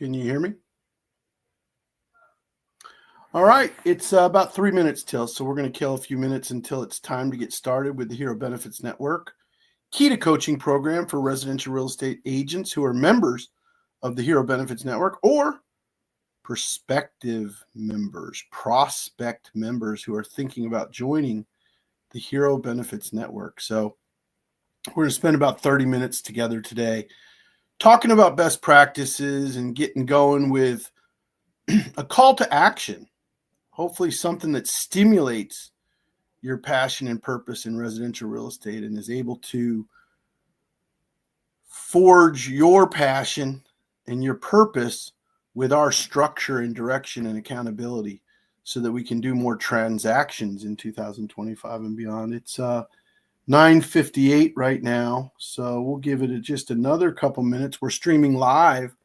Can you hear me? All right, it's about 3 minutes till, so we're going to kill a few minutes until it's time to get started with the Hero Benefits Network KITA Coaching program for residential real estate agents who are members of the Hero Benefits Network or prospect members who are thinking about joining the Hero Benefits Network. So we're going to spend about 30 minutes together today talking about best practices and getting going with a call to action. Hopefully something that stimulates your passion and purpose in residential real estate and is able to forge your passion and your purpose with our structure and direction and accountability so that we can do more transactions in 2025 and beyond. It's 9:58 right now, so we'll give it just another couple minutes. We're streaming live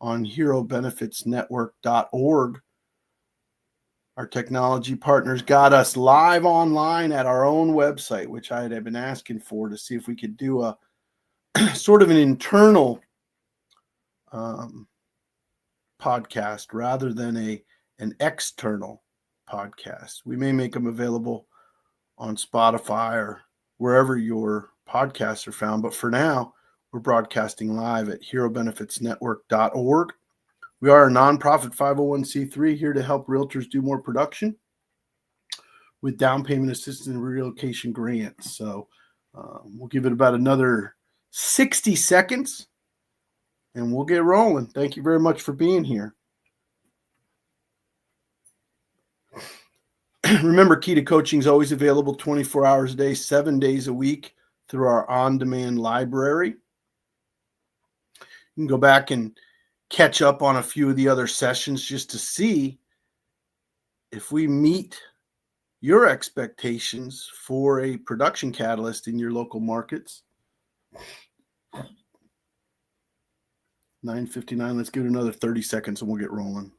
on herobenefitsnetwork.org. Our technology partners got us live online at our own website, which I had been asking for to see if we could do a sort of an internal podcast rather than an external podcast. We may make them available on Spotify or wherever your podcasts are found, but for now, we're broadcasting live at herobenefitsnetwork.org. We are a nonprofit 501c3 here to help realtors do more production with down payment assistance and relocation grants. So we'll give it about another 60 seconds and we'll get rolling. Thank you very much for being here. Remember, KITA Coaching is always available 24 hours a day, 7 days a week through our on-demand library. You can go back and catch up on a few of the other sessions just to see if we meet your expectations for a production catalyst in your local markets. 9:59. Let's give it another 30 seconds and we'll get rolling.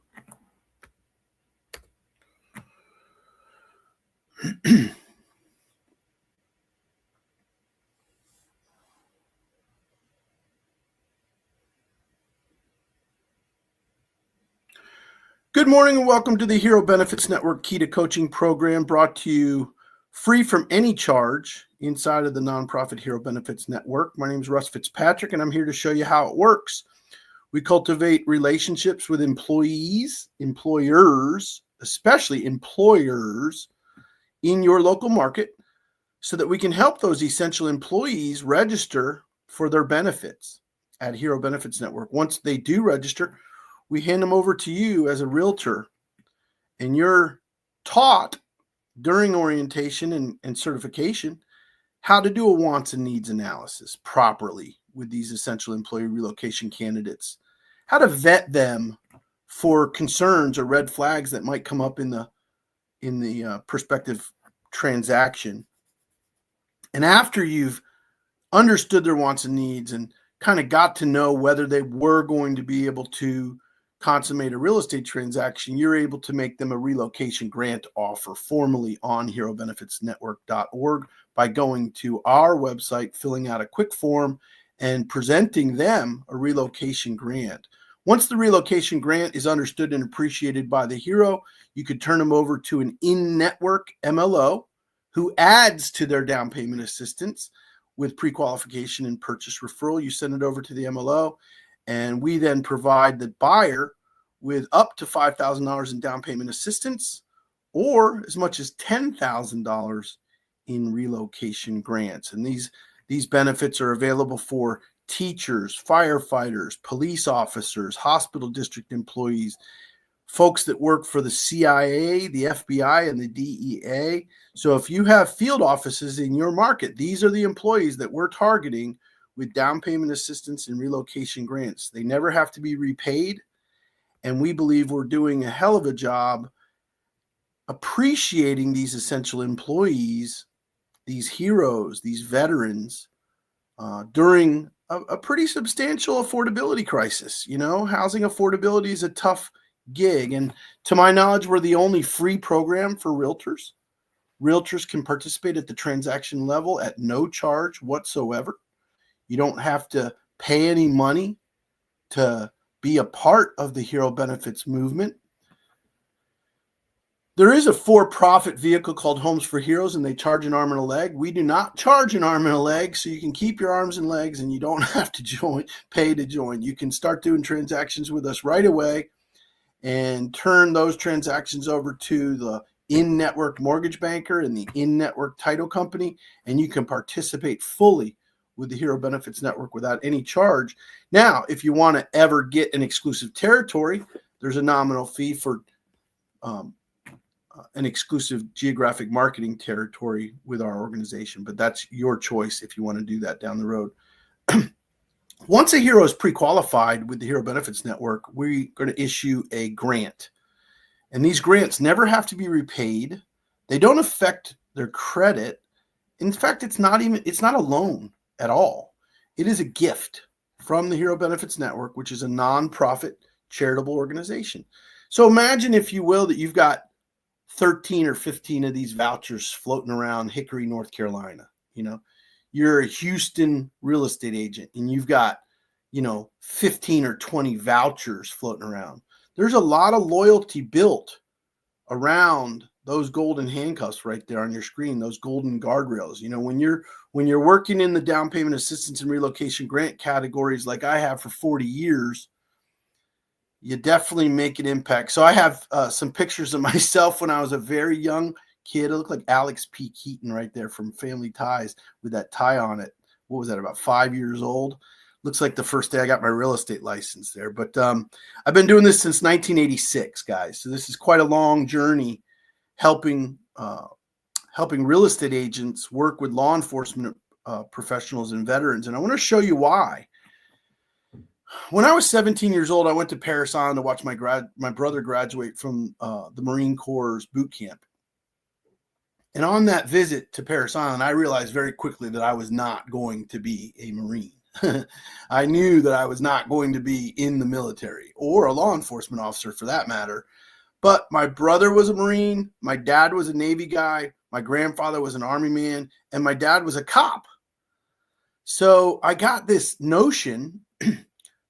Good morning and welcome to the Hero Benefits Network KITA Coaching program, brought to you free from any charge inside of the nonprofit Hero Benefits Network. My name is Russ Fitzpatrick and I'm here to show you how it works. We cultivate relationships with employees, employers, especially employers in your local market so that we can help those essential employees register for their benefits at Hero Benefits Network. Once they do register, we hand them over to you as a realtor, and you're taught during orientation and certification how to do a wants and needs analysis properly with these essential employee relocation candidates, how to vet them for concerns or red flags that might come up in the prospective transaction. And after you've understood their wants and needs and kind of got to know whether they were going to be able to consummate a real estate transaction, you're able to make them a relocation grant offer formally on herobenefitsnetwork.org by going to our website, filling out a quick form, and presenting them a relocation grant. Once the relocation grant is understood and appreciated by the Hero, you could turn them over to an in-network MLO who adds to their down payment assistance with pre-qualification and purchase referral. You send it over to the MLO, and we then provide the buyer with up to $5,000 in down payment assistance or as much as $10,000 in relocation grants. And these benefits are available for teachers, firefighters, police officers, hospital district employees, folks that work for the CIA, the FBI, and the DEA. So if you have field offices in your market, these are the employees that we're targeting with down payment assistance and relocation grants. They never have to be repaid, and we believe we're doing a hell of a job appreciating these essential employees, these heroes, these veterans, during a pretty substantial affordability crisis. You know, housing affordability is a tough gig, and to my knowledge, we're the only free program for realtors. Realtors can participate at the transaction level at no charge whatsoever. You don't have to pay any money to be a part of the Hero Benefits movement. There is a for-profit vehicle called Homes for Heroes, and they charge an arm and a leg. We do not charge an arm and a leg, so you can keep your arms and legs, and you don't have to pay to join. You can start doing transactions with us right away and turn those transactions over to the in-network mortgage banker and the in-network title company, and you can participate fully with the Hero Benefits Network without any charge. Now, if you want to ever get an exclusive territory, there's a nominal fee for an exclusive geographic marketing territory with our organization, but that's your choice if you want to do that down the road. Once a hero is pre-qualified with the Hero Benefits Network, we're going to issue a grant. And these grants never have to be repaid. They don't affect their credit. In fact, it's not a loan at all. It is a gift from the Hero Benefits Network, which is a nonprofit charitable organization. So imagine, if you will, that you've got 13 or 15 of these vouchers floating around Hickory, North Carolina. You're a Houston real estate agent and you've got, 15 or 20 vouchers floating around. There's a lot of loyalty built around those golden handcuffs right there on your screen, those golden guardrails. When you're working in the down payment assistance and relocation grant categories like I have for 40 years, you definitely make an impact. So I have some pictures of myself when I was a very young kid. I look like Alex P. Keaton right there from Family Ties with that tie on it. What was that, about 5 years old? Looks like the first day I got my real estate license there. But I've been doing this since 1986, guys. So this is quite a long journey helping real estate agents work with law enforcement professionals and veterans. And I want to show you why. When I was 17 years old, I went to Paris Island to watch my brother graduate from the Marine Corps boot camp. And on that visit to Paris Island, I realized very quickly that I was not going to be a Marine. I knew that I was not going to be in the military or a law enforcement officer for that matter. But my brother was a Marine, my dad was a Navy guy, my grandfather was an Army man, and my dad was a cop. So I got this notion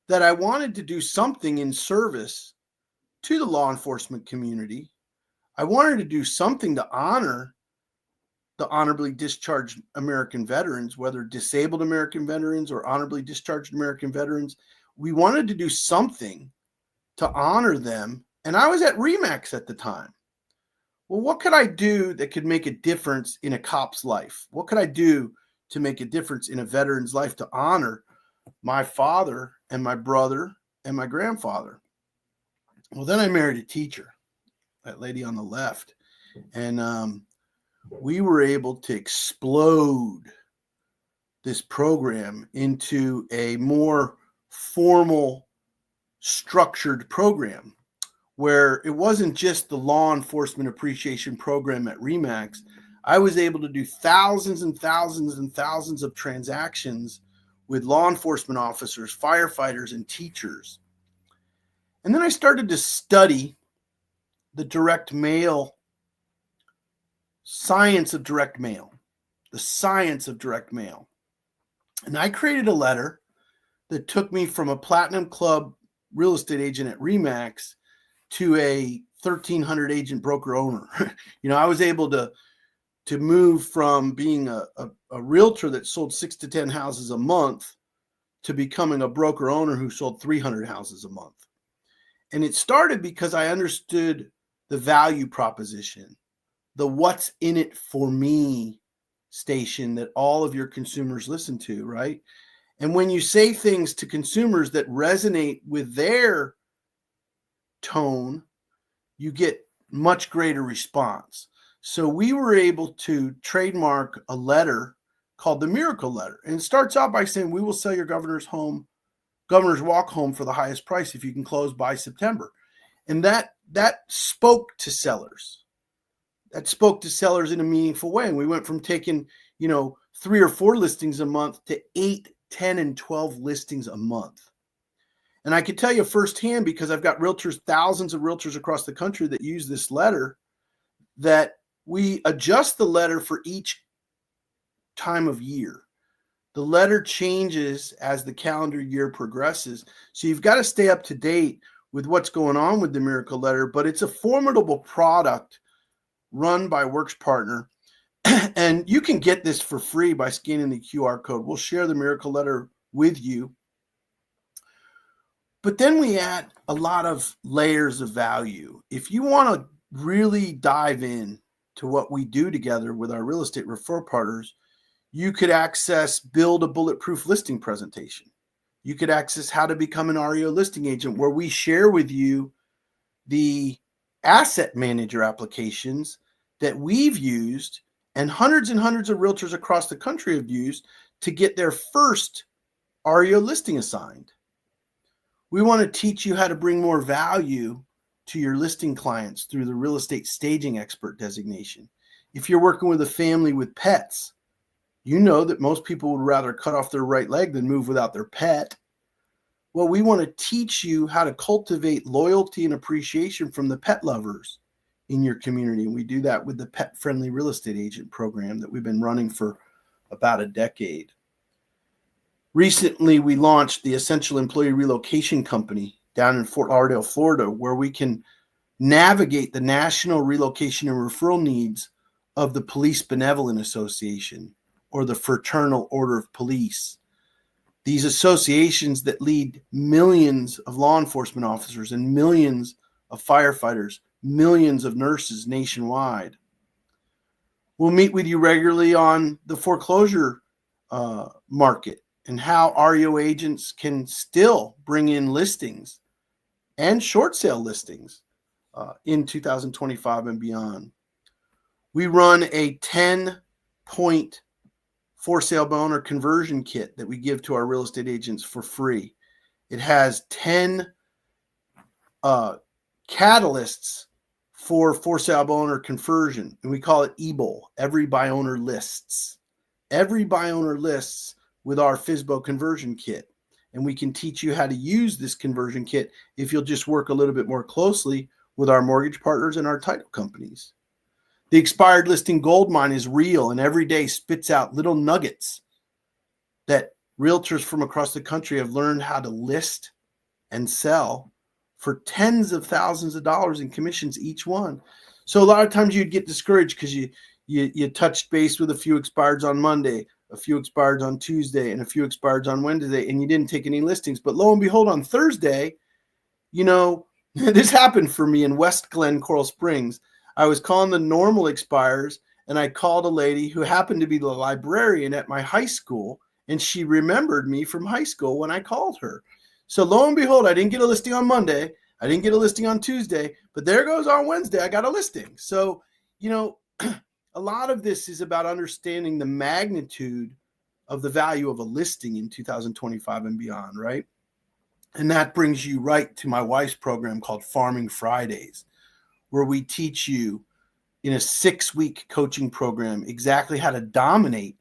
that I wanted to do something in service to the law enforcement community. I wanted to do something to honor the honorably discharged American veterans, whether disabled American veterans or honorably discharged American veterans. We wanted to do something to honor them. And I was at RE/MAX at the time. Well, what could I do that could make a difference in a cop's life? What could I do to make a difference in a veteran's life to honor my father and my brother and my grandfather? Well, then I married a teacher, that lady on the left. And we were able to explode this program into a more formal, structured program where it wasn't just the law enforcement appreciation program at RE/MAX. I was able to do thousands and thousands and thousands of transactions with law enforcement officers, firefighters, and teachers. And then I started to study the direct mail, science of direct mail, the science of direct mail. And I created a letter that took me from a Platinum Club real estate agent at RE/MAX to a 1,300 agent broker owner. I was able to move from being a realtor that sold 6 to 10 houses a month to becoming a broker owner who sold 300 houses a month. And it started because I understood the value proposition, the what's in it for me station that all of your consumers listen to, right? And when you say things to consumers that resonate with their tone, you get much greater response. So we were able to trademark a letter called the Miracle Letter. And it starts out by saying, we will sell your governor's walk home for the highest price if you can close by September. And that spoke to sellers. That spoke to sellers in a meaningful way. And we went from taking, 3 or 4 listings a month to 8, 10, and 12 listings a month. And I can tell you firsthand, because I've got realtors, thousands of realtors across the country that use this letter, that we adjust the letter for each time of year. The letter changes as the calendar year progresses. So you've got to stay up to date with what's going on with the Miracle Letter, but it's a formidable product run by Works Partner. And you can get this for free by scanning the QR code. We'll share the Miracle Letter with you. But then we add a lot of layers of value. If you want to really dive in to what we do together with our real estate referral partners, you could access Build a Bulletproof Listing presentation. You could access How to Become an REO Listing Agent, where we share with you the asset manager applications that we've used and hundreds of realtors across the country have used to get their first REO listing assigned. We want to teach you how to bring more value to your listing clients through the real estate staging expert designation. If you're working with a family with pets, you know that most people would rather cut off their right leg than move without their pet. Well, we want to teach you how to cultivate loyalty and appreciation from the pet lovers in your community. And we do that with the Pet Friendly Real Estate Agent program that we've been running for about a decade. Recently, we launched the Essential Employee Relocation Company down in Fort Lauderdale, Florida, where we can navigate the national relocation and referral needs of the Police Benevolent Association or the Fraternal Order of Police. These associations that lead millions of law enforcement officers and millions of firefighters, millions of nurses nationwide. We'll meet with you regularly on the foreclosure market and how REO agents can still bring in listings and short sale listings in 2025 and beyond. We run a 10-point for sale by owner conversion kit that we give to our real estate agents for free. It has 10 catalysts for sale by owner conversion, and we call it EBOL, every by owner lists. Every by owner lists with our FSBO conversion kit. And we can teach you how to use this conversion kit if you'll just work a little bit more closely with our mortgage partners and our title companies. The expired listing gold mine is real and every day spits out little nuggets that realtors from across the country have learned how to list and sell for tens of thousands of dollars in commissions each one. So a lot of times you'd get discouraged because you touched base with a few expireds on Monday, a few expireds on Tuesday, and a few expireds on Wednesday, and you didn't take any listings. But lo and behold, on Thursday, this happened for me in West Glen, Coral Springs. I was calling the normal expires, and I called a lady who happened to be the librarian at my high school, and she remembered me from high school when I called her. So lo and behold, I didn't get a listing on Monday. I didn't get a listing on Tuesday, but there goes on Wednesday, I got a listing. So, a lot of this is about understanding the magnitude of the value of a listing in 2025 and beyond, right? And that brings you right to my wife's program called Farming Fridays, where we teach you in a 6-week coaching program exactly how to dominate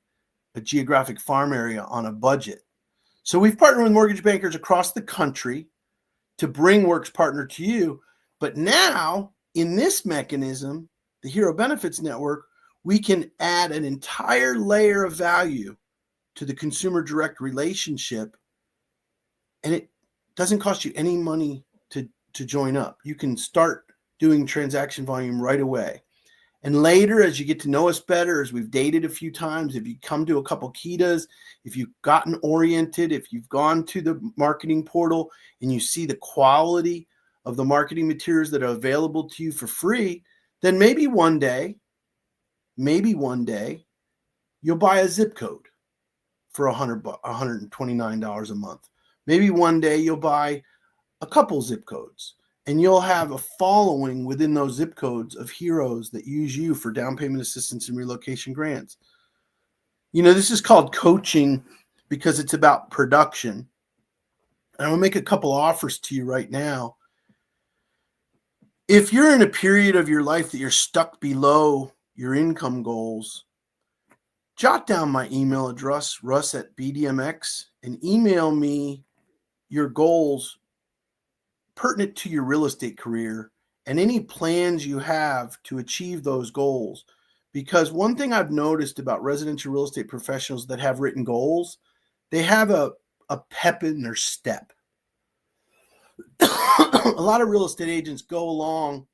a geographic farm area on a budget. So we've partnered with mortgage bankers across the country to bring Works Partner to you. But now in this mechanism, the Hero Benefits Network, we can add an entire layer of value to the consumer direct relationship. And it doesn't cost you any money to join up. You can start doing transaction volume right away. And later, as you get to know us better, as we've dated a few times, if you come to a couple Kitas, if you've gotten oriented, if you've gone to the marketing portal and you see the quality of the marketing materials that are available to you for free, then maybe one day you'll buy a zip code for $129 a month. Maybe one day you'll buy a couple zip codes. And you'll have a following within those zip codes of heroes that use you for down payment assistance and relocation grants. This is called coaching because it's about production. And I'm going to make a couple offers to you right now. If you're in a period of your life that you're stuck below your income goals, jot down my email address, russ@bdmx, and email me your goals pertinent to your real estate career and any plans you have to achieve those goals. Because one thing I've noticed about residential real estate professionals that have written goals, they have a pep in their step. A lot of real estate agents go along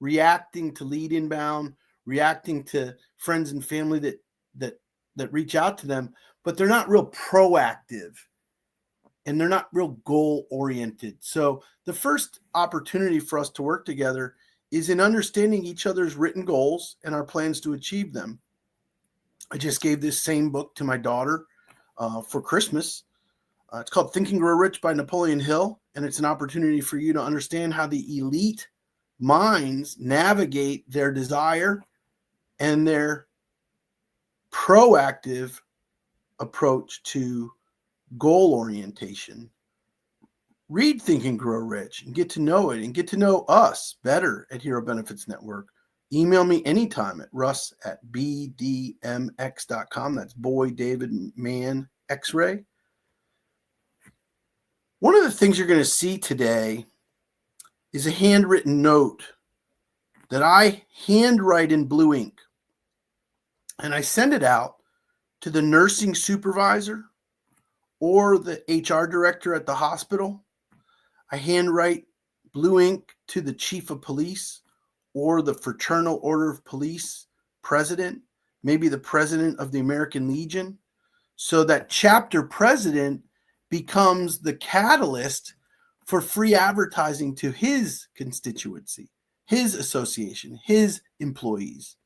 reacting to lead inbound, reacting to friends and family that reach out to them, but they're not real proactive and they're not real goal oriented. So the first opportunity for us to work together is in understanding each other's written goals and our plans to achieve them. I just gave this same book to my daughter for Christmas. It's called Think and Grow Rich by Napoleon Hill, and it's an opportunity for you to understand how the elite minds navigate their desire and their proactive approach to goal orientation. Read Think and Grow Rich and get to know it and get to know us better at Hero Benefits Network. Email me anytime at russ@bdmx.com. That's boy, David, man, X-ray. One of the things you're going to see today is a handwritten note that I handwrite in blue ink. And I send it out to the nursing supervisor or the HR director at the hospital. I handwrite blue ink to the chief of police or the Fraternal Order of Police president, maybe the president of the American Legion. So that chapter president becomes the catalyst for free advertising to his constituency, his association, his employees.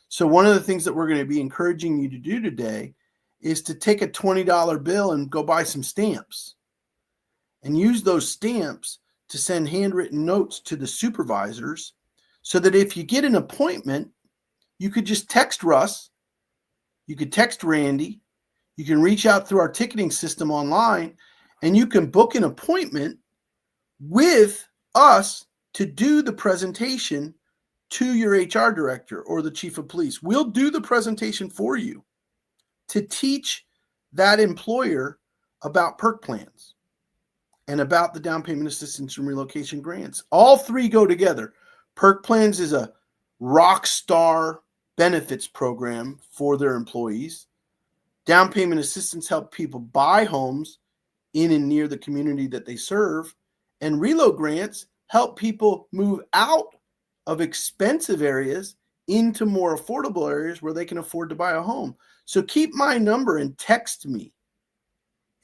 So one of the things that we're going to be encouraging you to do today is to take a $20 bill and go buy some stamps and use those stamps to send handwritten notes to the supervisors so that if you get an appointment, you could just text Russ, you could text Randy, you can reach out through our ticketing system online, and you can book an appointment with us to do the presentation to your HR director or the chief of police. We'll do the presentation for you to teach that employer about perk plans and about the down payment assistance and relocation grants. All three go together. Perk plans is a rock star benefits program for their employees. Down payment assistance help people buy homes in and near the community that they serve. And reload grants help people move out of expensive areas into more affordable areas where they can afford to buy a home. So keep my number and text me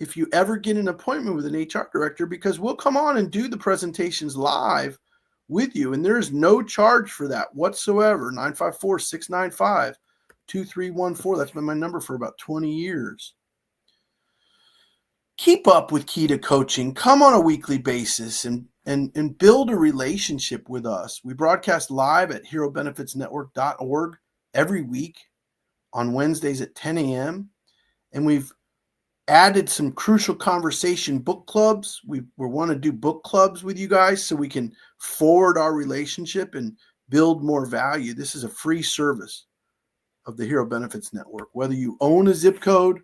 if you ever get an appointment with an HR director, because we'll come on and do the presentations live with you. And there is no charge for that whatsoever. 954-695-2314. That's been my number for about 20 years. Keep up with KITA Coaching. Come on a weekly basis and build a relationship with us. We broadcast live at herobenefitsnetwork.org every week on Wednesdays at 10 a.m. And we've added some crucial conversation book clubs. We want to do book clubs with you guys so we can forward our relationship and build more value. This is a free service of the Hero Benefits Network. Whether you own a zip code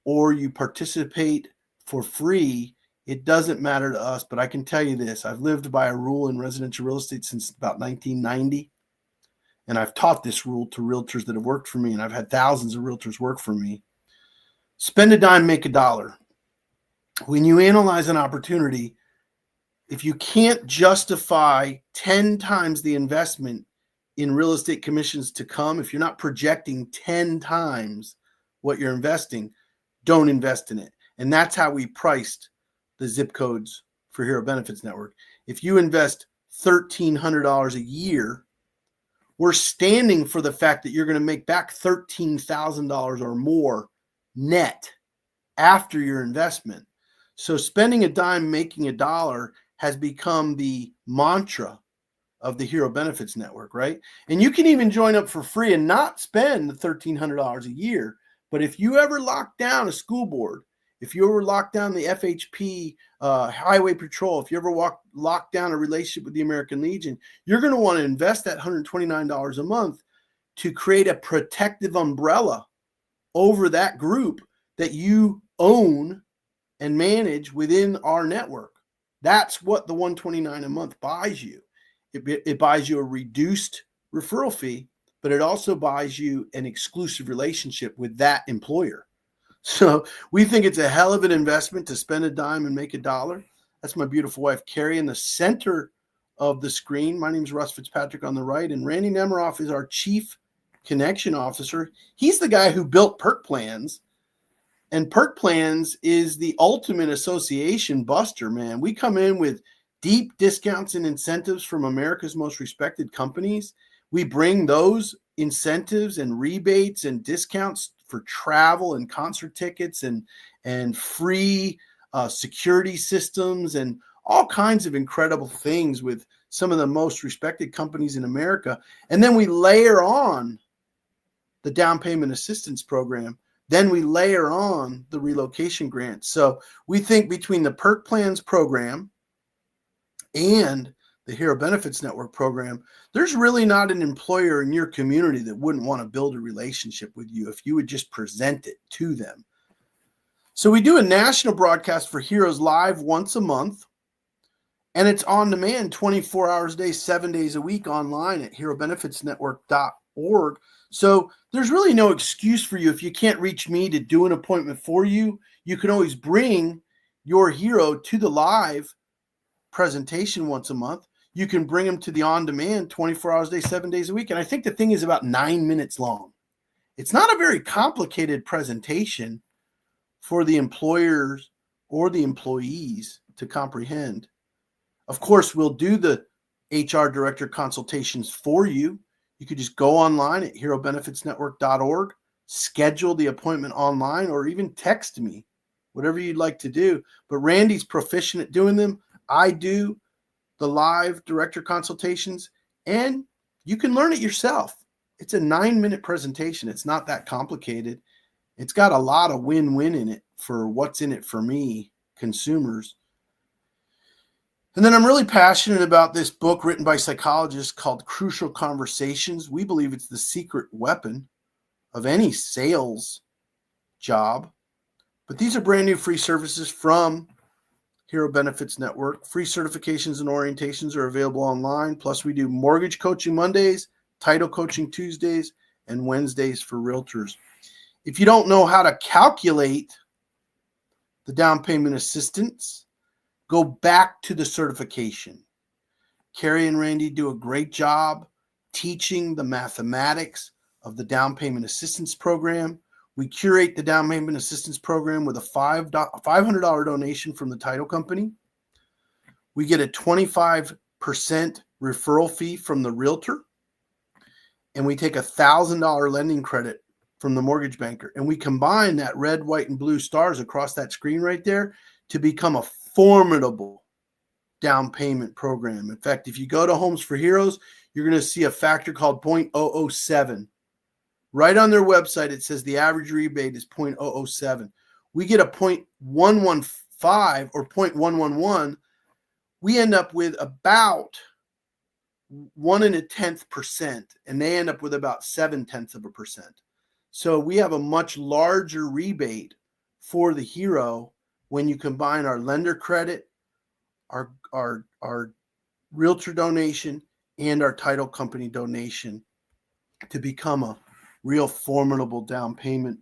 or you participate for free, it doesn't matter to us. But I can tell you this, I've lived by a rule in residential real estate since about 1990. And I've taught this rule to realtors that have worked for me, and I've had thousands of realtors work for me. Spend a dime, make a dollar. When you analyze an opportunity, if you can't justify 10 times the investment in real estate commissions to come, if you're not projecting 10 times what you're investing, don't invest in it. And that's how we priced the zip codes for Hero Benefits Network. If you invest $1,300 a year, we're standing for the fact that you're going to make back $13,000 or more net after your investment. So spending a dime, making a dollar has become the mantra of the Hero Benefits Network, right? And you can even join up for free and not spend the $1,300 a year. But if you ever lock down a school board, if you ever lock down the FHP, Highway Patrol, if you ever lock down a relationship with the American Legion, you're going to want to invest that $129 a month to create a protective umbrella over that group that you own and manage within our network. That's what the $129 a month buys you. It buys you a reduced referral fee, but it also buys you an exclusive relationship with that employer. So we think it's a hell of an investment to spend a dime and make a dollar. That's my beautiful wife, Carrie, in the center of the screen. My name is Russ Fitzpatrick on the right, and Randy Nemiroff is our Chief Connection Officer. He's the guy who built Perk Plans, and Perk Plans is the ultimate association buster, man. We come in with deep discounts and incentives from America's most respected companies. We bring those incentives and rebates and discounts for travel and concert tickets and free security systems and all kinds of incredible things with some of the most respected companies in America. And then we layer on the down payment assistance program. Then we layer on the relocation grant. So we think between the Perk Plans program and the Hero Benefits Network program, there's really not an employer in your community that wouldn't want to build a relationship with you if you would just present it to them. So we do a national broadcast for Heroes live once a month, and it's on demand 24 hours a day, 7 days a week online at herobenefitsnetwork.org. So there's really no excuse for you if you can't reach me to do an appointment for you. You can always bring your hero to the live presentation once a month. You can bring them to the on-demand 24 hours a day, 7 days a week. And I think the thing is about 9 minutes long. It's not a very complicated presentation for the employers or the employees to comprehend. Of course, we'll do the HR director consultations for you. You could just go online at herobenefitsnetwork.org, schedule the appointment online, or even text me, whatever you'd like to do. But Randy's proficient at doing them. I do the live director consultations, and you can learn it yourself. It's a 9-minute presentation. It's not that complicated. It's got a lot of win-win in it for what's in it for me, consumers. And then I'm really passionate about this book written by psychologists called Crucial Conversations. We believe it's the secret weapon of any sales job. But these are brand new free services from Hero Benefits Network. Free certifications and orientations are available online. Plus, we do mortgage coaching Mondays, title coaching Tuesdays, and Wednesdays for realtors. If you don't know how to calculate the down payment assistance, go back to the certification. Carrie and Randy do a great job teaching the mathematics of the down payment assistance program. We curate the down payment assistance program with a $500 donation from the title company. We get a 25% referral fee from the realtor. And we take a $1,000 lending credit from the mortgage banker. And we combine that red, white, and blue stars across that screen right there to become a formidable down payment program. In fact, if you go to Homes for Heroes, you're going to see a factor called 0.007. Right on their website, it says the average rebate is 0.007. We get a 0.115 or 0.111. We end up with about 1.1%, and they end up with about 0.7%. So we have a much larger rebate for the hero when you combine our lender credit, our realtor donation, and our title company donation to become a real formidable down payment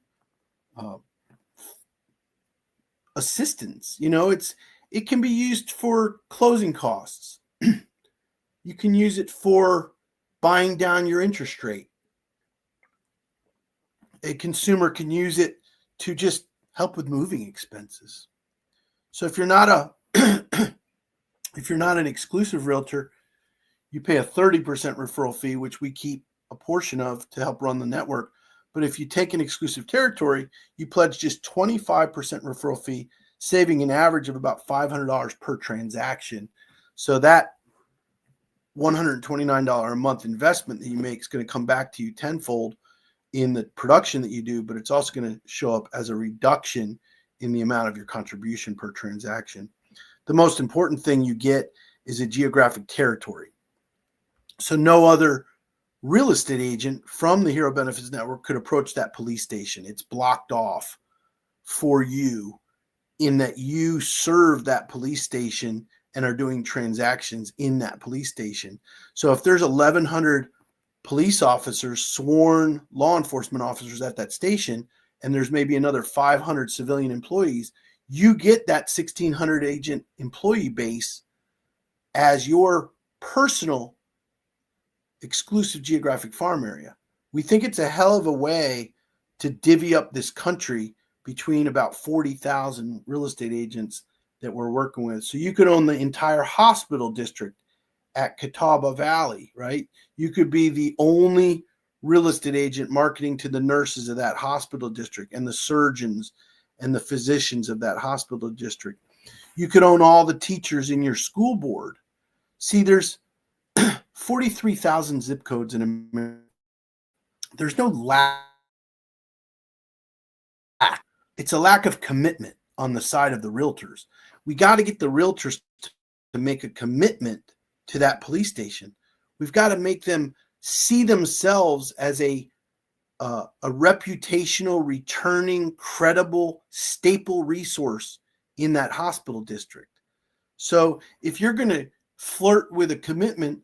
assistance. You know, it can be used for closing costs. You can use it for buying down your interest rate. A consumer can use it to just help with moving expenses. So if you're not an exclusive realtor, you pay a 30% referral fee, which we keep a portion of to help run the network. But if you take an exclusive territory, you pledge just 25% referral fee, saving an average of about $500 per transaction. So that $129 a month investment that you make is going to come back to you tenfold in the production that you do, but it's also going to show up as a reduction in the amount of your contribution per transaction. The most important thing you get is a geographic territory. So no other real estate agent from the Hero Benefits Network could approach that police station. It's blocked off for you in that you serve that police station and are doing transactions in that police station. So if there's 1,100 police officers, sworn law enforcement officers at that station, and there's maybe another 500 civilian employees, you get that 1,600 agent employee base as your personal exclusive geographic farm area. We think it's a hell of a way to divvy up this country between about 40,000 real estate agents that we're working with. So you could own the entire hospital district at Catawba Valley, right? You could be the only real estate agent marketing to the nurses of that hospital district and the surgeons and the physicians of that hospital district. You could own all the teachers in your school board. See, there's 43,000 zip codes in America. There's no lack. It's a lack of commitment on the side of the realtors. We got to get the realtors to make a commitment to that police station. We've got to make them see themselves as a reputational, returning, credible, staple resource in that hospital district. So if you're going to flirt with a commitment,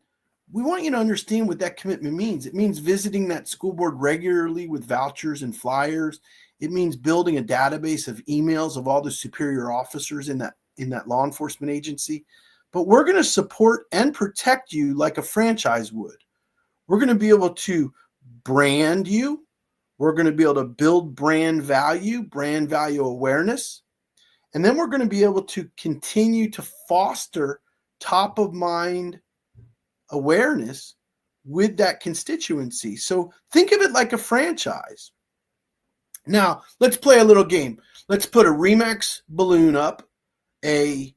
we want you to understand what that commitment means. It means visiting that school board regularly with vouchers and flyers. It means building a database of emails of all the superior officers in that law enforcement agency. But we're going to support and protect you like a franchise would. We're going to be able to brand you. We're going to be able to build brand value awareness. And then we're going to be able to continue to foster top of mind awareness with that constituency. So think of it like a franchise. Now, let's play a little game. Let's put a RE/MAX balloon up, a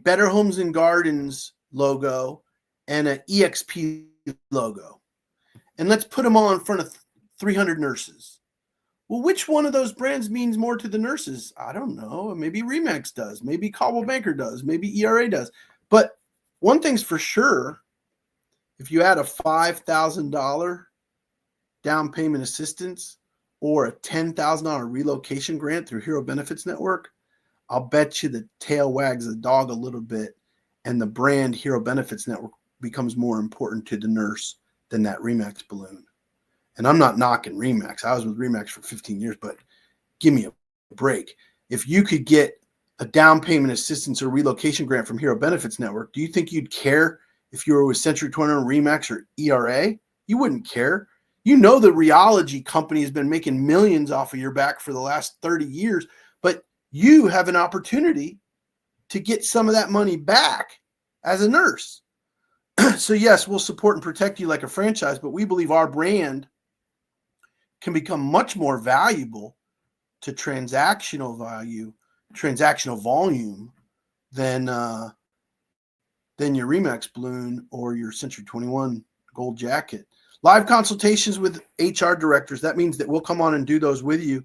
Better Homes and Gardens logo, and an EXP logo. And let's put them all in front of 300 nurses. Well, which one of those brands means more to the nurses? I don't know. Maybe RE/MAX does. Maybe Coldwell Banker does. Maybe ERA does. But one thing's for sure, if you add a $5,000 down payment assistance or a $10,000 relocation grant through Hero Benefits Network, I'll bet you the tail wags the dog a little bit, and the brand Hero Benefits Network becomes more important to the nurse than that RE/MAX balloon. And I'm not knocking RE/MAX. I was with RE/MAX for 15 years, but give me a break. If you could get a down payment assistance or relocation grant from Hero Benefits Network, do you think you'd care if you were with Century 21, RE/MAX, or ERA? You wouldn't care. You know the Rheology company has been making millions off of your back for the last 30 years, but you have an opportunity to get some of that money back as a nurse. So yes, we'll support and protect you like a franchise, but we believe our brand can become much more valuable to transactional volume than your RE/MAX balloon or your Century 21 gold jacket. Live consultations with HR directors. That means that we'll come on and do those with you.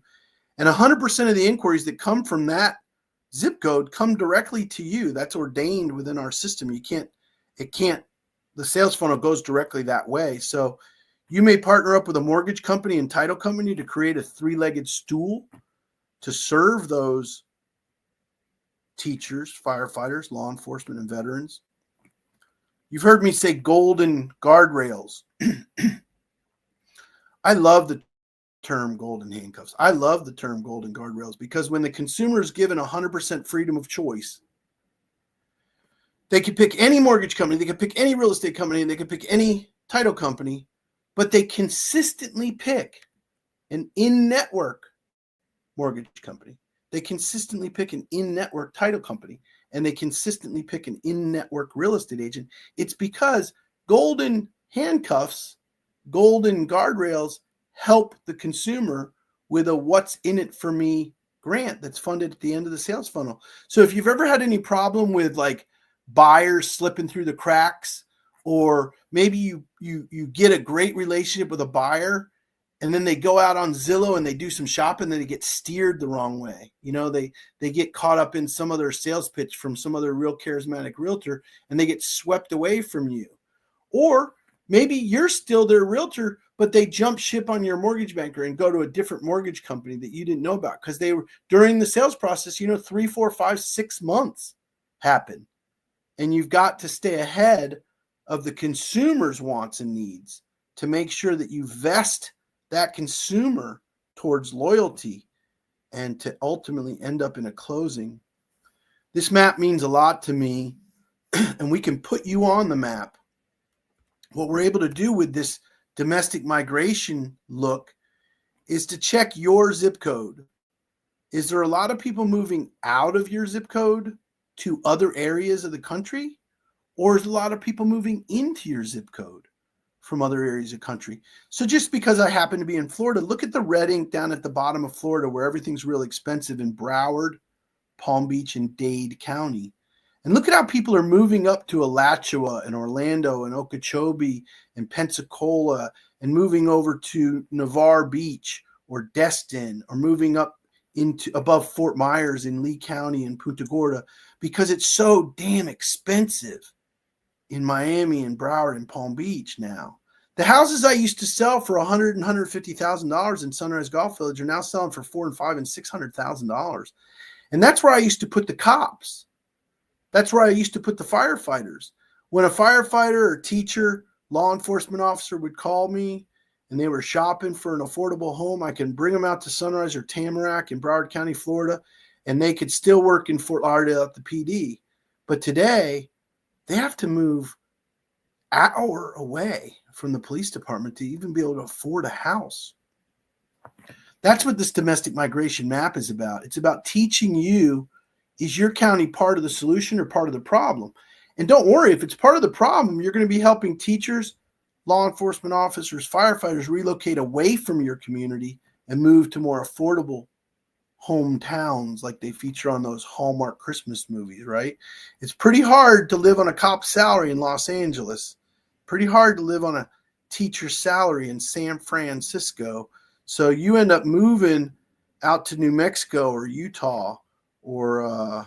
And 100% of the inquiries that come from that zip code come directly to you. That's ordained within our system. The sales funnel goes directly that way. So you may partner up with a mortgage company and title company to create a three-legged stool to serve those teachers, firefighters, law enforcement, and veterans. You've heard me say golden guardrails. I love the term golden handcuffs. I love the term golden guardrails because when the consumer is given 100% freedom of choice, they can pick any mortgage company, they can pick any real estate company, and they can pick any title company, but they consistently pick an in-network mortgage company. They consistently pick an in-network title company, and they consistently pick an in-network real estate agent. It's because golden handcuffs, golden guardrails help the consumer with a what's in it for me grant that's funded at the end of the sales funnel. So if you've ever had any problem with like buyers slipping through the cracks, or maybe you get a great relationship with a buyer and then they go out on Zillow and they do some shopping, then they get steered the wrong way. You know, they get caught up in some other sales pitch from some other real charismatic realtor and they get swept away from you. Or maybe you're still their realtor, but they jump ship on your mortgage banker and go to a different mortgage company that you didn't know about because they were during the sales process, 3, 4, 5, 6 months happen. And you've got to stay ahead of the consumer's wants and needs to make sure that you vest that consumer towards loyalty and to ultimately end up in a closing. This map means a lot to me, and we can put you on the map. What we're able to do with this domestic migration look is to check your zip code. Is there a lot of people moving out of your zip code to other areas of the country? Or is a lot of people moving into your zip code from other areas of the country? So just because I happen to be in Florida, look at the red ink down at the bottom of Florida where everything's real expensive in Broward, Palm Beach, and Dade County. And look at how people are moving up to Alachua and Orlando and Okeechobee and Pensacola and moving over to Navarre Beach or Destin or moving up into above Fort Myers in Lee County and Punta Gorda because it's so damn expensive in Miami and Broward and Palm Beach now. The houses I used to sell for $100,000 and $150,000 in Sunrise Golf Village are now selling for $400,000 and $500,000 and $600,000. And that's where I used to put the cops. That's where I used to put the firefighters. When a firefighter or teacher, law enforcement officer would call me and they were shopping for an affordable home, I can bring them out to Sunrise or Tamarack in Broward County, Florida, and they could still work in Fort Lauderdale at the PD. But today, they have to move an hour away from the police department to even be able to afford a house. That's what this domestic migration map is about. It's about teaching you, is your county part of the solution or part of the problem? And don't worry, if it's part of the problem, you're going to be helping teachers, law enforcement officers, firefighters relocate away from your community and move to more affordable hometowns like they feature on those Hallmark Christmas movies, right? It's pretty hard to live on a cop's salary in Los Angeles. Pretty hard to live on a teacher's salary in San Francisco. So you end up moving out to New Mexico or Utah or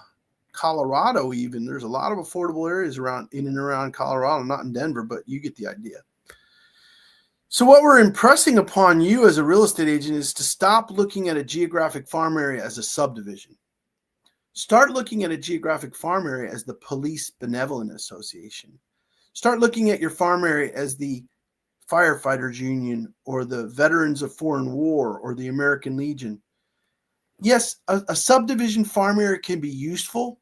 Colorado even. There's a lot of affordable areas around in and around Colorado, not in Denver, but you get the idea. So what we're impressing upon you as a real estate agent is to stop looking at a geographic farm area as a subdivision. Start looking at a geographic farm area as the Police Benevolent Association. Start looking at your farm area as the Firefighters Union or the Veterans of Foreign War or the American Legion. Yes, a subdivision farm area can be useful,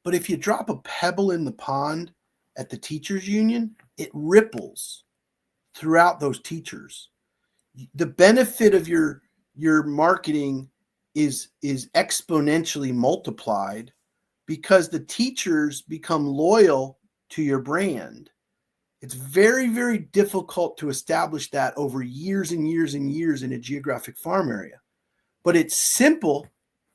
but if you drop a pebble in the pond at the teachers union, it ripples throughout those teachers. The benefit of your marketing is exponentially multiplied because the teachers become loyal to your brand. It's very, very difficult to establish that over years and years and years in a geographic farm area. But it's simple,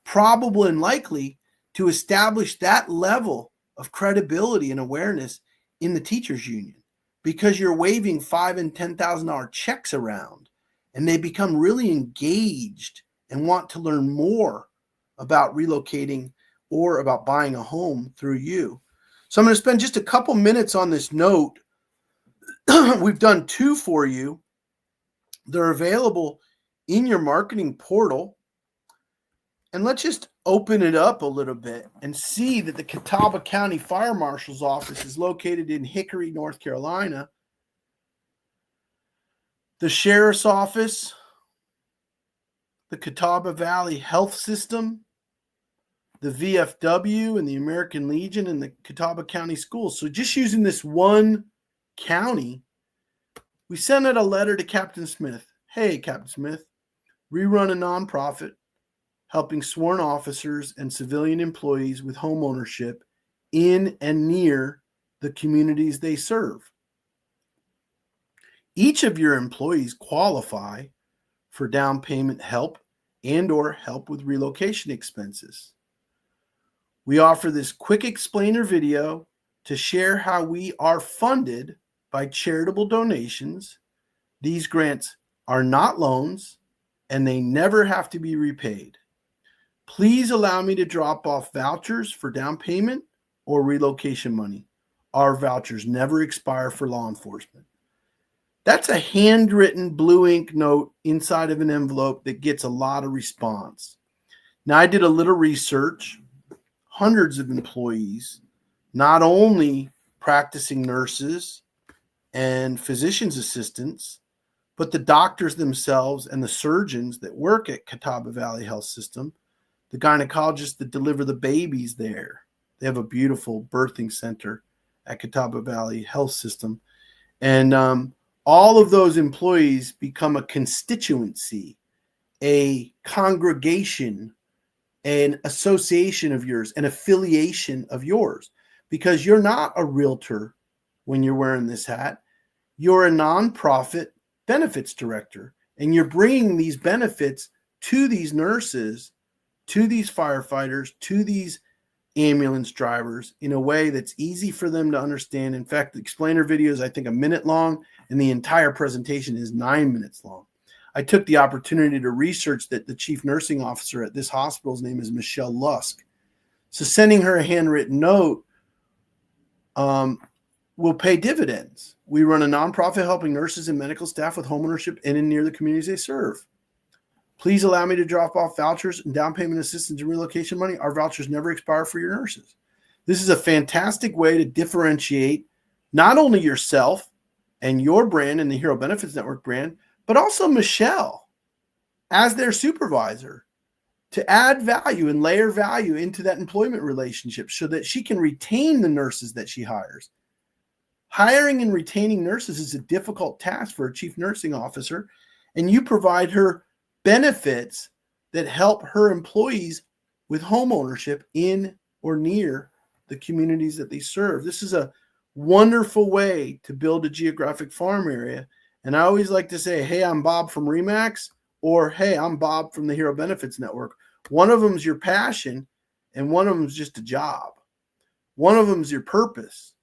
probable, and likely to establish that level of credibility and awareness in the teachers union because you're waving $5,000 and $10,000 checks around and they become really engaged and want to learn more about relocating or about buying a home through you. So I'm going to spend just a couple minutes on this note. We've done 2 for you. They're available in your marketing portal. And let's just open it up a little bit and see that the Catawba County Fire Marshal's office is located in Hickory, North Carolina. The Sheriff's Office, the Catawba Valley Health System, the VFW and the American Legion, and the Catawba County Schools. So just using this one county, we sent out a letter to Captain Smith. Hey, Captain Smith, we run a nonprofit helping sworn officers and civilian employees with homeownership in and near the communities they serve. Each of your employees qualify for down payment help and or help with relocation expenses. We offer this quick explainer video to share how we are funded by charitable donations. These grants are not loans and they never have to be repaid. Please allow me to drop off vouchers for down payment or relocation money. Our vouchers never expire for law enforcement. That's a handwritten blue ink note inside of an envelope that gets a lot of response. Now, I did a little research. Hundreds of employees, not only practicing nurses, and physician's assistants, but the doctors themselves and the surgeons that work at Catawba Valley Health System, the gynecologists that deliver the babies there. They have a beautiful birthing center at Catawba Valley Health System. And all of those employees become a constituency, a congregation, an association of yours, an affiliation of yours, because you're not a realtor when you're wearing this hat. You're a nonprofit benefits director, and you're bringing these benefits to these nurses, to these firefighters, to these ambulance drivers in a way that's easy for them to understand. In fact, the explainer video is, I think, 1 minute long, and the entire presentation is 9 minutes long. I took the opportunity to research that the chief nursing officer at this hospital's name is Michelle Lusk. So sending her a handwritten note will pay dividends. We run a nonprofit helping nurses and medical staff with homeownership in and near the communities they serve. Please allow me to drop off vouchers and down payment assistance and relocation money. Our vouchers never expire for your nurses. This is a fantastic way to differentiate not only yourself and your brand and the Hero Benefits Network brand, but also Michelle as their supervisor, to add value and layer value into that employment relationship so that she can retain the nurses that she hires. Hiring and retaining nurses is a difficult task for a chief nursing officer, and you provide her benefits that help her employees with home ownership in or near the communities that they serve. This is a wonderful way to build a geographic farm area. And I always like to say, hey, I'm Bob from RE/MAX, or hey, I'm Bob from the Hero Benefits Network. One of them is your passion, and one of them is just a job. One of them is your purpose.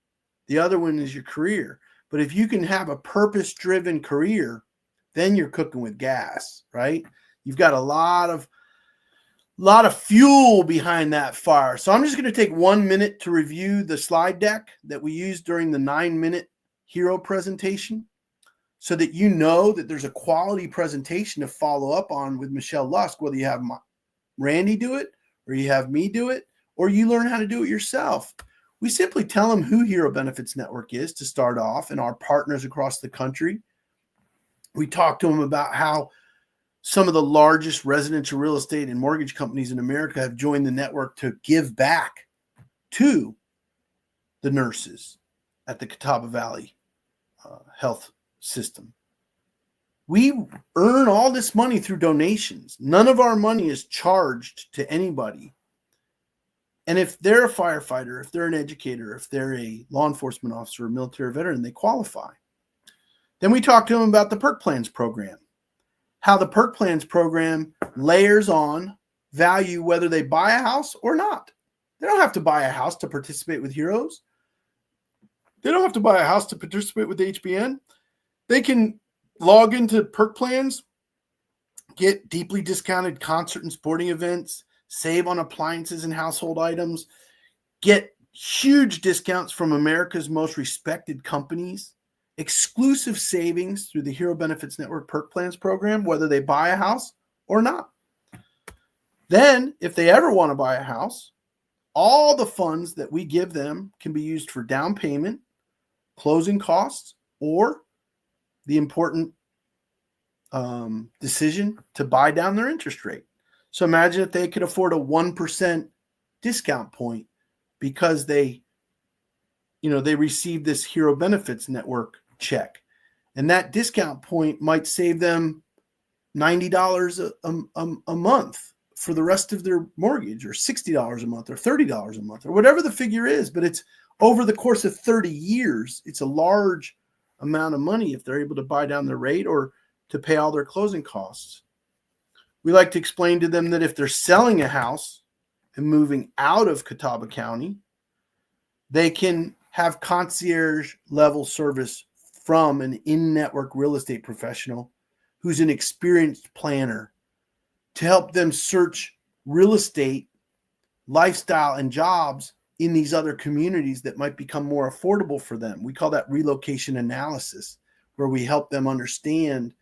The other one is your career. But if you can have a purpose-driven career, then you're cooking with gas, right? You've got a lot of fuel behind that fire. So I'm just going to take 1 minute to review the slide deck that we used during the 9-minute Hero presentation, so that you know that there's a quality presentation to follow up on with Michelle Lusk, whether you have Randy do it, or you have me do it, or you learn how to do it yourself. We simply tell them who Hero Benefits Network is to start off, and our partners across the country. We talk to them about how some of the largest residential real estate and mortgage companies in America have joined the network to give back to the nurses at the Catawba Valley Health System. We earn all this money through donations. None of our money is charged to anybody. And if they're a firefighter, if they're an educator, if they're a law enforcement officer or military veteran, they qualify. Then we talk to them about the Perk Plans program, how the Perk Plans program layers on value whether they buy a house or not. They don't have to buy a house to participate with Heroes. They don't have to buy a house to participate with HBN. They can log into Perk Plans, get deeply discounted concert and sporting events, save on appliances and household items, get huge discounts from America's most respected companies, exclusive savings through the Hero Benefits Network Perk Plans program, whether they buy a house or not. Then, if they ever want to buy a house, all the funds that we give them can be used for down payment, closing costs, or the important decision to buy down their interest rate. So imagine if they could afford a 1% discount point because they received this Hero Benefits Network check. And that discount point might save them $90 a month for the rest of their mortgage, or $60 a month, or $30 a month, or whatever the figure is. But it's over the course of 30 years. It's a large amount of money if they're able to buy down their rate or to pay all their closing costs. We like to explain to them that if they're selling a house and moving out of Catawba County, they can have concierge level service from an in-network real estate professional who's an experienced planner to help them search real estate, lifestyle, and jobs in these other communities that might become more affordable for them. We call that relocation analysis, where we help them understand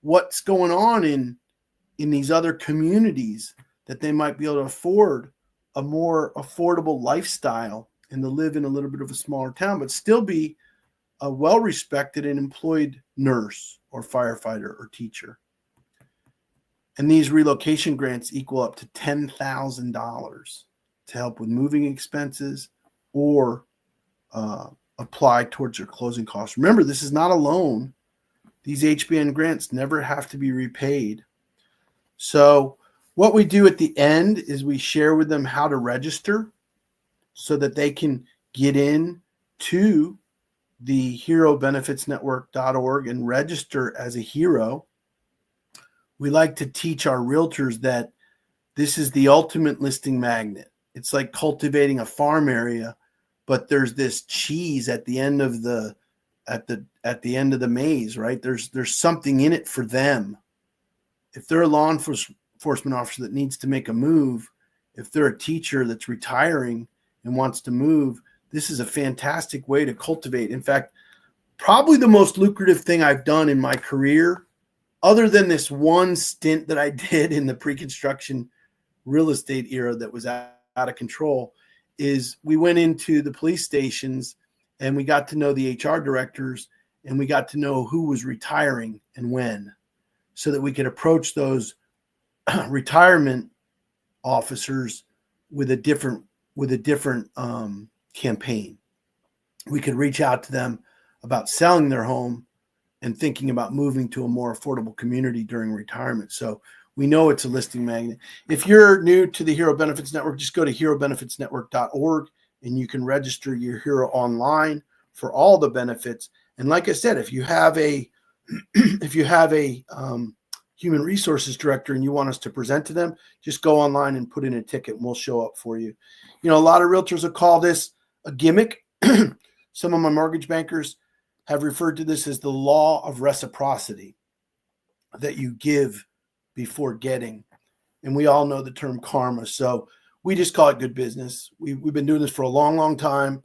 what's going on in these other communities that they might be able to afford a more affordable lifestyle and to live in a little bit of a smaller town, but still be a well-respected and employed nurse or firefighter or teacher. And these relocation grants equal up to $10,000 to help with moving expenses or apply towards your closing costs. Remember, this is not a loan. These HBN grants never have to be repaid. So what we do at the end is we share with them how to register so that they can get in to the herobenefitsnetwork.org and register as a hero. We like to teach our realtors that this is the ultimate listing magnet. It's like cultivating a farm area, but there's this cheese at the end of the end of the maze, right? There's something in it for them. If they're a law enforcement officer that needs to make a move, if they're a teacher that's retiring and wants to move, this is a fantastic way to cultivate. In fact, probably the most lucrative thing I've done in my career, other than this one stint that I did in the pre-construction real estate era that was out of control, is we went into the police stations and we got to know the HR directors and we got to know who was retiring and when, so that we could approach those retirement officers with a different campaign. We could reach out to them about selling their home and thinking about moving to a more affordable community during retirement. So we know it's a listing magnet. If you're new to the Hero Benefits Network, just go to herobenefitsnetwork.org and you can register your hero online for all the benefits. And like I said, if you have a human resources director and you want us to present to them, just go online and put in a ticket and we'll show up for you. You know, a lot of realtors will call this a gimmick. Some of my mortgage bankers have referred to this as the law of reciprocity, that you give before getting. And we all know the term karma. So we just call it good business. We've been doing this for a long, long time.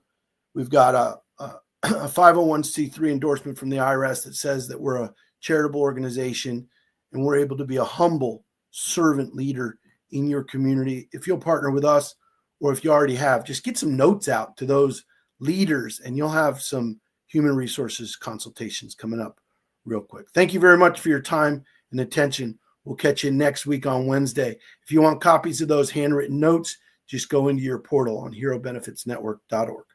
We've got a 501c3 endorsement from the IRS that says that we're a charitable organization and we're able to be a humble servant leader in your community. If you'll partner with us, or if you already have, just get some notes out to those leaders and you'll have some human resources consultations coming up real quick. Thank you very much for your time and attention. We'll catch you next week on Wednesday. If you want copies of those handwritten notes, just go into your portal on herobenefitsnetwork.org.